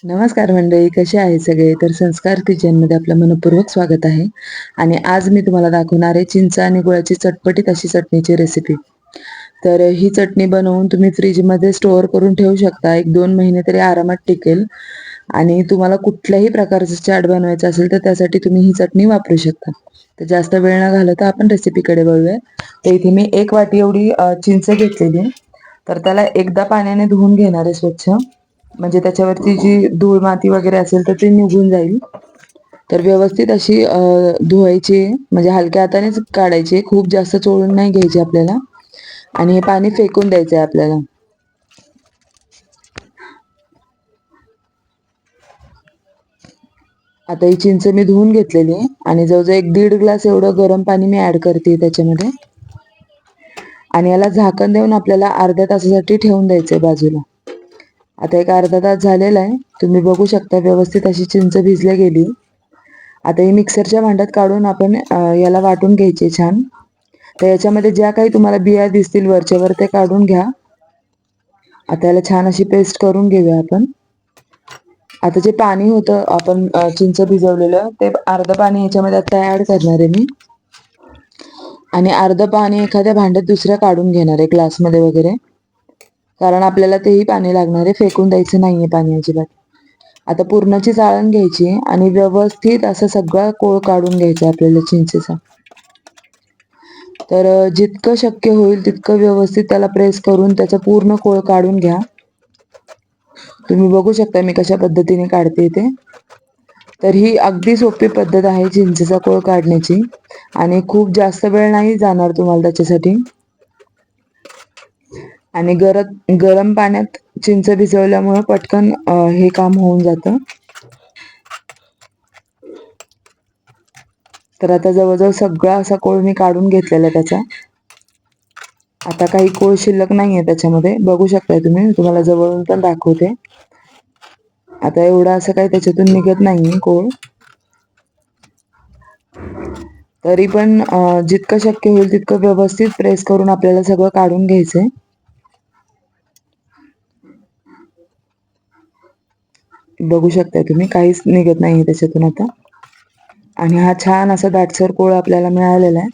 नमस्कार मंडळी, कसे आहे सगळे? तर संस्कार किचनमध्ये आपलं मनपूर्वक स्वागत आहे. आणि आज मी तुम्हाला दाखवणार आहे चिंच आणि गुळाची चटपटीत अशी चटणीची रेसिपी. तर ही चटणी बनवून तुम्ही फ्रीजमध्ये स्टोअर करून ठेवू शकता. 1-2 महिने तरी आरामात टिकेल. आणि तुम्हाला कुठल्याही प्रकारचं चाट बनवायचं असेल तर त्यासाठी तुम्ही ही चटणी वापरू शकता. तर जास्त वेळ न घालवता आपण रेसिपीकडे वळूया. तर इथे मी 1 वाटी एवढी चिंच घेतलेली आहे. तर त्याला एकदा पाण्याने धुवून घेणार आहे स्वच्छ. म्हणजे त्याच्यावरती जी धूळ माती वगैरे असेल तर ते निघून जाईल. तर व्यवस्थित अशी धुवायची, म्हणजे हलक्या हातानेच काढायची, खूप जास्त चोळून नाही घ्यायची आपल्याला. आणि हे पाणी फेकून द्यायचं आहे आपल्याला. आता ही चिंच मी धुवून घेतलेली आहे आणि जवळजवळ 1-1.5 ग्लास एवढं गरम पाणी मी ऍड करते त्याच्यामध्ये. आणि याला झाकण देऊन आपल्याला अर्ध्या तासासाठी ठेवून द्यायचंय बाजूला. आता एक अर्धा तास झालेला आहे. तुम्ही बघू शकता व्यवस्थित अशी चिंच भिजल्या गेली. आता ही मिक्सरच्या भांड्यात काढून आपण याला वाटून घ्यायची छान. तर याच्यामध्ये ज्या काही तुम्हाला बिया दिसतील वरच्यावर ते काढून घ्या. आता याला छान अशी पेस्ट करून घेऊया आपण. आता जे पाणी होतं आपण चिंच भिजवलेलं ते अर्ध पाणी याच्यामध्ये आता ऍड करणार आहे मी. आणि अर्ध पाणी एखाद्या भांड्यात दुसऱ्या काढून घेणार आहे, ग्लासमध्ये वगैरे. कारण आपल्याला तेही पाणी लागणार आहे, फेकून द्यायचं नाहीये पाणी अजिबात. आता पूर्णाची चाळण घ्यायची आणि व्यवस्थित असा सगळा कोळ काढून घ्यायचा आपल्याला चिंचेचा. तर जितकं शक्य होईल तितकं व्यवस्थित त्याला प्रेस करून त्याचा पूर्ण कोळ काढून घ्या. तुम्ही बघू शकता मी कशा पद्धतीने काढते ते. तर ही अगदी सोपी पद्धत आहे चिंचेचा कोळ काढण्याची आणि खूप जास्त वेळ नाही जाणार तुम्हाला त्याच्यासाठी. आणि गरम पाण्यात चिंच भिजवल्यामुळे पटकन हे काम होऊन जातं. तर आता जवळजवळ सगळा असा कोळ मी काढून घेतलेला त्याचा. आता काही कोळ शिल्लक नाहीये त्याच्यामध्ये, बघू शकताय तुम्ही. तुम्हाला जवळून पण दाखवते. आता एवढा असं काही त्याच्यातून निघत नाहीये कोळ. तरी पण जितकं शक्य होईल तितकं व्यवस्थित प्रेस करून आपल्याला सगळं काढून घ्यायचंय. बघू शकताय तुम्ही, काहीच निघत नाहीये त्याच्यातून आता. आणि हा छान असा दाटसर कोळ आपल्याला मिळालेला आहे.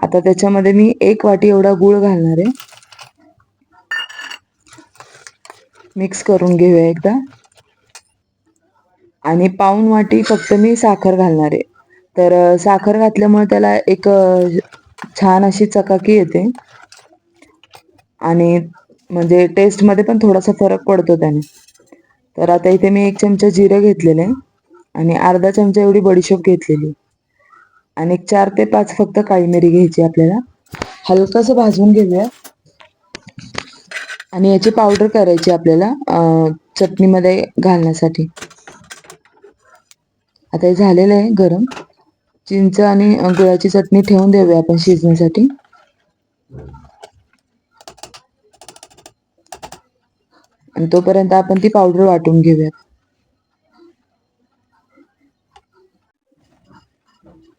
आता त्याच्यामध्ये मी 1 वाटी एवढा गूळ घालणार आहे. मिक्स करून घेऊया एकदा. आणि पाऊण वाटी फक्त मी साखर घालणार आहे. तर साखर घातल्यामुळे त्याला एक छान अशी चकाकी येते आणि म्हणजे टेस्टमध्ये पण थोडासा फरक पडतो त्याने. तर आता इथे मी 1 चमचा जिरं घेतलेलं आहे आणि अर्धा चमचा एवढी बडीशोप घेतलेली आणि 4 ते 5 फक्त काळी मिरी घ्यायची आपल्याला. हलकंसं भाजून घेऊया आणि याची पावडर करायची आपल्याला चटणीमध्ये घालण्यासाठी. आता हे झालेलं आहे गरम. चिंच आणि गुळाची चटणी ठेवून देऊया आपण शिजण्यासाठी. आणि तोपर्यंत आपण ती पावडर वाटून घेऊया.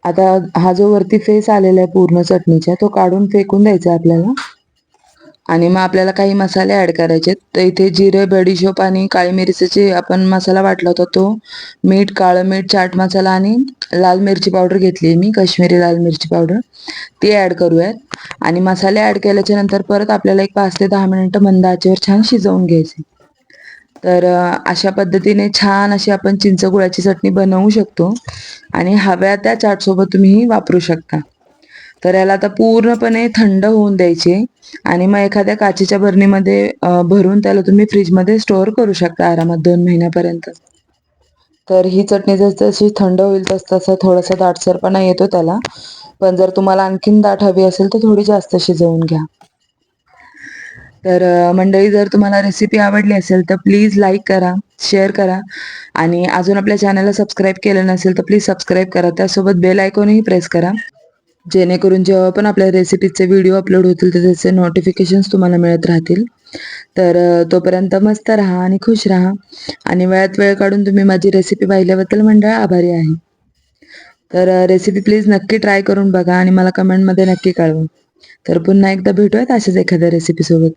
आता हा जो वरती फेस आलेला आहे पूर्ण चटणीचा तो काढून फेकून द्यायचा आपल्याला. आणि मग आपल्याला काही मसाले ऍड करायचे. तर इथे जिरे, बडीशोप आणि काळी मिरीचा जे आपण मसाला वाटला होता तो, मीठ, काळं मीठ, चाट मसाला आणि लाल मिरची पावडर घेतली मी, काश्मीरी लाल मिरची पावडर, ती ऍड करूयात. आणि मसाले ऍड केल्याच्या नंतर परत आपल्याला एक 5 ते 10 मिनिटं मंद आचेवर छान शिजवून घ्यायचे. तर अशा पद्धतीने छान अशी आपण चिंच गुळाची चटणी बनवू शकतो आणि हव्या त्या चाट सोबत तुम्ही वापरू शकता. तर याला आता पूर्णपणे थंड होऊन द्यायचे आणि मग एखाद्या काचेच्या बरणीमध्ये भरून त्याला तुम्ही फ्रीजमध्ये स्टोअर करू शकता आरामात 2 महिन्यापर्यंत. तर ही चटणी जशी थंड होईल तसा थोडासा दाटसरपणा येतो त्याला. पण जर तुम्हाला आणखीन दाट हवी असेल तर थोडी जास्त शिजवून घ्या. तर मंडळी, जर तुम्हाला रेसिपी आवडली असेल तर प्लीज लाईक करा, शेअर करा आणि अजून आपल्या चॅनलला सबस्क्राईब केलं नसेल तर प्लीज सबस्क्राईब करा. त्यासोबत बेल आयकॉनही प्रेस करा, जेणेकरून जेव्हा पण आपल्या रेसिपीचे व्हिडिओ अपलोड होतील तर त्याचे नोटिफिकेशन्स तुम्हाला मिळत राहतील. तर तोपर्यंत मस्त राहा आणि खुश राहा. आणि वेळात वेळ काढून तुम्ही माझी रेसिपी पाहिल्याबद्दल मंडळ आभारी आहे. तर रेसिपी प्लीज नक्की ट्राय करून बघा आणि मला कमेंटमध्ये नक्की कळवा. तर पुन्हा एकदा भेटूयात अशाच एखाद्या रेसिपी सोबत.